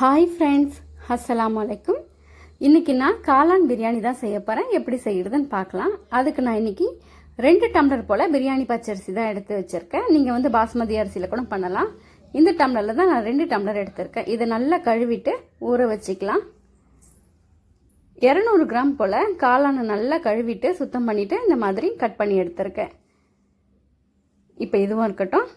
Hi friends, அஸ்ஸலாமு அலைக்கும். இன்றைக்கி நான் காளான் பிரியாணி தான் செய்ய போகிறேன். எப்படி செய்கிறதுன்னு பார்க்கலாம். அதுக்கு நான் இன்றைக்கி 2 டம்ளர் போல் பிரியாணி பச்சரிசி தான் எடுத்து வச்சுருக்கேன். நீங்கள் பாஸ்மதி அரிசியில் கூட பண்ணலாம். இந்த டம்ளரில் தான் நான் 2 டம்ளர் எடுத்திருக்கேன். இதை நல்லா கழுவிட்டு ஊற வச்சுக்கலாம். 200 கிராம் போல் காளானை நல்லா கழுவிட்டு சுத்தம் பண்ணிவிட்டு இந்த மாதிரி கட் பண்ணி எடுத்திருக்கேன். இப்போ இதுவும் இருக்கட்டும்.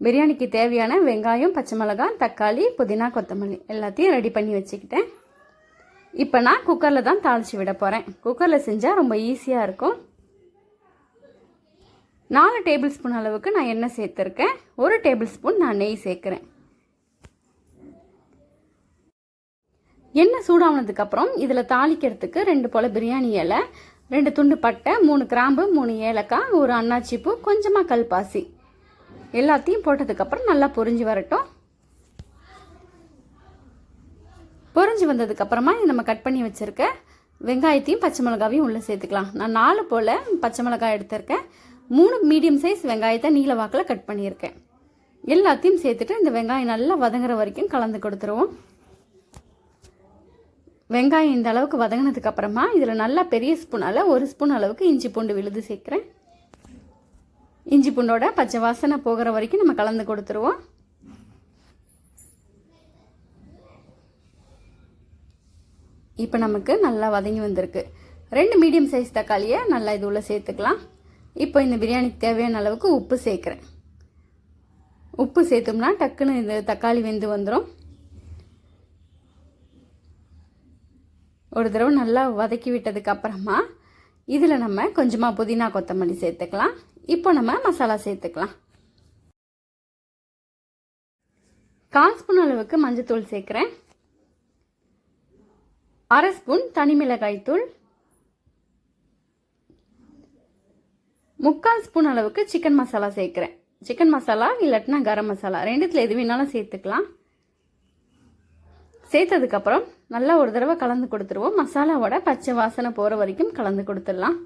பிரியாணிக்கு தேவையான வெங்காயம், பச்சை மிளகாய், தக்காளி, புதினா, கொத்தமல்லி எல்லாத்தையும் ரெடி பண்ணி வச்சுக்கிட்டேன். இப்போ நான் குக்கரில் தான் தாளித்து விட போகிறேன். குக்கரில் செஞ்சால் ரொம்ப ஈஸியாக இருக்கும். 4 டேபிள் ஸ்பூன் அளவுக்கு நான் எண்ணெய் சேர்த்துருக்கேன். 1 டேபிள் ஸ்பூன் நான் நெய் சேர்க்குறேன். எண்ணெய் சூடானதுக்கப்புறம் இதில் தாளிக்கிறதுக்கு 2 போல் பிரியாணி இலை, 2 துண்டு பட்டை, 3 கிராம்பு, 3 ஏலக்காய், 1 அன்னாச்சிப்பூ, கொஞ்சமாக கல்பாசி எல்லாத்தையும் போட்டதுக்கப்புறம் நல்லா பொரிஞ்சு வரட்டும். பொரிஞ்சு வந்ததுக்கப்புறமா நம்ம கட் பண்ணி வச்சுருக்க வெங்காயத்தையும் பச்சை மிளகாவையும் உள்ளே சேர்த்துக்கலாம். நான் 4 போல் பச்சை மிளகாய் எடுத்திருக்கேன். 3 மீடியம் சைஸ் வெங்காயத்தை நீல வாக்கில் கட் பண்ணியிருக்கேன். எல்லாத்தையும் சேர்த்துட்டு இந்த வெங்காயம் நல்லா வதங்குற வரைக்கும் கலந்து கொடுத்துருவோம். வெங்காயம் இந்த அளவுக்கு வதங்கினதுக்கப்புறமா இதில் நல்லா பெரிய ஸ்பூனால் 1 ஸ்பூன் அளவுக்கு இஞ்சி பூண்டு விழுது சேர்க்குறேன். இஞ்சி பூண்டோட பச்சை வாசனை போகிற வரைக்கும் நம்ம கலந்து கொடுத்துருவோம். இப்போ நமக்கு நல்லா வதங்கி வந்திருக்கு. 2 மீடியம் சைஸ் தக்காளியை நல்லா இது உள்ள சேர்த்துக்கலாம். இப்போ இந்த பிரியாணிக்கு தேவையான அளவுக்கு உப்பு சேர்க்குறேன். உப்பு சேர்த்தோம்னா டக்குன்னு இந்த தக்காளி வெந்து வந்துடும். ஒரு தடவை நல்லா வதக்கி விட்டதுக்கு அப்புறமா இதில் நம்ம கொஞ்சமாக புதினா, கொத்தமல்லி சேர்த்துக்கலாம். இப்போ நம்ம மசாலா சேர்த்துக்கலாம். 1/4 ஸ்பூன் அளவுக்கு மஞ்சத்தூள் சேர்க்குறேன். 1/2 ஸ்பூன் தனி மிளகாய் தூள், 3/4 ஸ்பூன் அளவுக்கு சிக்கன் மசாலா சேர்க்குறேன். சிக்கன் மசாலா இல்லாட்டினா கரம் மசாலா, ரெண்டுத்தில் எது வேணாலும் சேர்த்துக்கலாம். சேர்த்ததுக்கப்புறம் நல்லா ஒரு தடவை கலந்து கொடுத்துருவோம். மசாலாவோட பச்சை வாசனை போகிற வரைக்கும் கலந்து கொடுத்துடலாம்.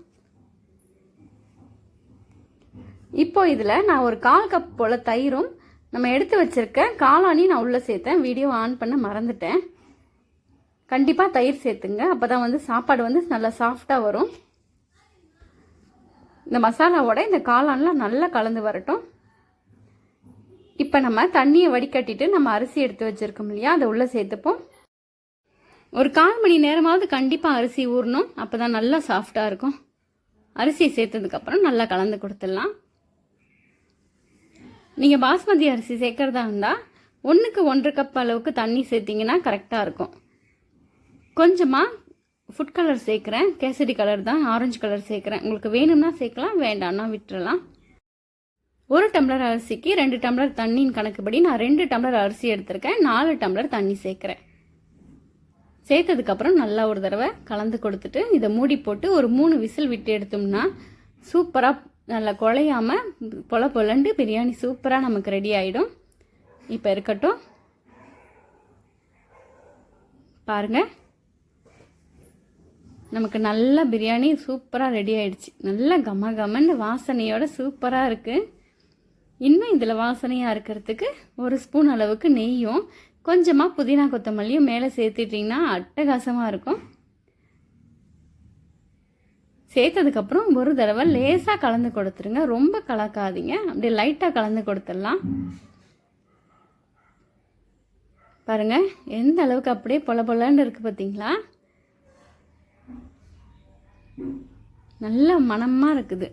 இப்போ இதில் நான் ஒரு 1/4 கப் போல் தயிரும் நம்ம எடுத்து வச்சுருக்க காளானையும் நான் உள்ளே சேர்த்தேன். வீடியோ ஆன் பண்ண மறந்துட்டேன். கண்டிப்பாக தயிர் சேர்த்துங்க. அப்போ தான் சாப்பாடு நல்லா சாஃப்டாக வரும். இந்த மசாலாவோட இந்த காளான்லாம் நல்லா கலந்து வரட்டும். இப்போ நம்ம தண்ணியை வடிகட்டிட்டு நம்ம அரிசி எடுத்து வச்சுருக்கோம் இல்லையா, அதை உள்ளே சேர்த்துப்போம். ஒரு 1/4 மணி நேரமாவது கண்டிப்பாக அரிசி ஊறணும். அப்போ தான் நல்லா சாஃப்டாக இருக்கும். அரிசி சேர்த்ததுக்கப்புறம் நல்லா கலந்து கொடுத்துடலாம். நீங்கள் பாஸ்மதி அரிசி சேர்க்குறதா இருந்தால் 1க்கு 1/2 கப் அளவுக்கு தண்ணி சேர்த்திங்கன்னா கரெக்டாக இருக்கும். கொஞ்சமாக ஃபுட் கலர் சேர்க்குறேன். கேசரி கலர் தான், ஆரஞ்சு கலர் சேர்க்குறேன். உங்களுக்கு வேணும்னா சேர்க்கலாம், வேண்டாம்னா விட்டுறலாம். 1 டம்ளர் அரிசிக்கு 2 டம்ளர் தண்ணின்னு கணக்குப்படி நான் 2 டம்ளர் அரிசி எடுத்திருக்கேன். 4 டம்ளர் தண்ணி சேர்க்குறேன். சேர்த்ததுக்கப்புறம் நல்லா ஒரு தடவை கலந்து கொடுத்துட்டு இதை மூடி போட்டு ஒரு 3 விசில் விட்டு எடுத்தோம்னா சூப்பராக நல்லா குழையாமல் பொலண்டு பிரியாணி சூப்பராக நமக்கு ரெடி ஆகிடும். இப்போ இருக்கட்டும், பாருங்கள், நமக்கு நல்ல பிரியாணி சூப்பராக ரெடி ஆகிடுச்சு. நல்லா கமன்னு வாசனையோட சூப்பராக இருக்குது. இன்னும் இதில் வாசனையாக இருக்கிறதுக்கு 1 ஸ்பூன் அளவுக்கு நெய்யும் கொஞ்சமாக புதினா, கொத்தமல்லியும் மேலே சேர்த்துட்டிங்கன்னா அட்டகாசமாக இருக்கும். சேர்த்ததுக்கப்புறம் ஒரு தடவை லேசாக கலந்து கொடுத்துருங்க. ரொம்ப கலக்காதீங்க, அப்படியே லைட்டாக கலந்து கொடுத்துடலாம். பாருங்கள் எந்த அளவுக்கு அப்படியே பொலன்னு இருக்குது பார்த்தீங்களா? நல்ல மணமாக இருக்குது.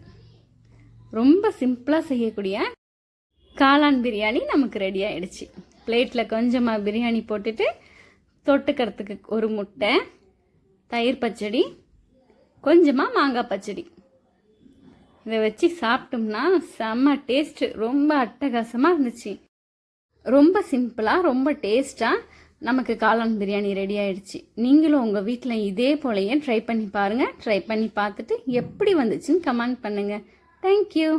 ரொம்ப சிம்பிளாக செய்யக்கூடிய காளான் பிரியாணி நமக்கு ரெடி ஆகிடுச்சு. பிளேட்டில் கொஞ்சமாக பிரியாணி போட்டுட்டு தொட்டுக்கிறதுக்கு 1 முட்டை, தயிர் பச்சடி, கொஞ்சமாக மாங்காய் பச்சடி, இதை வச்சு சாப்பிட்டோம்னா செம்ம டேஸ்ட்டு. ரொம்ப அட்டகாசமாக இருந்துச்சு. ரொம்ப சிம்பிளாக ரொம்ப டேஸ்ட்டாக நமக்கு காளான் பிரியாணி ரெடி ஆகிடுச்சு. நீங்களும் உங்கள் வீட்டில் இதே போலயே ட்ரை பண்ணி பாருங்கள். ட்ரை பண்ணி பார்த்துட்டு எப்படி வந்துச்சுன்னு கமெண்ட் பண்ணுங்கள். தேங்க்யூ.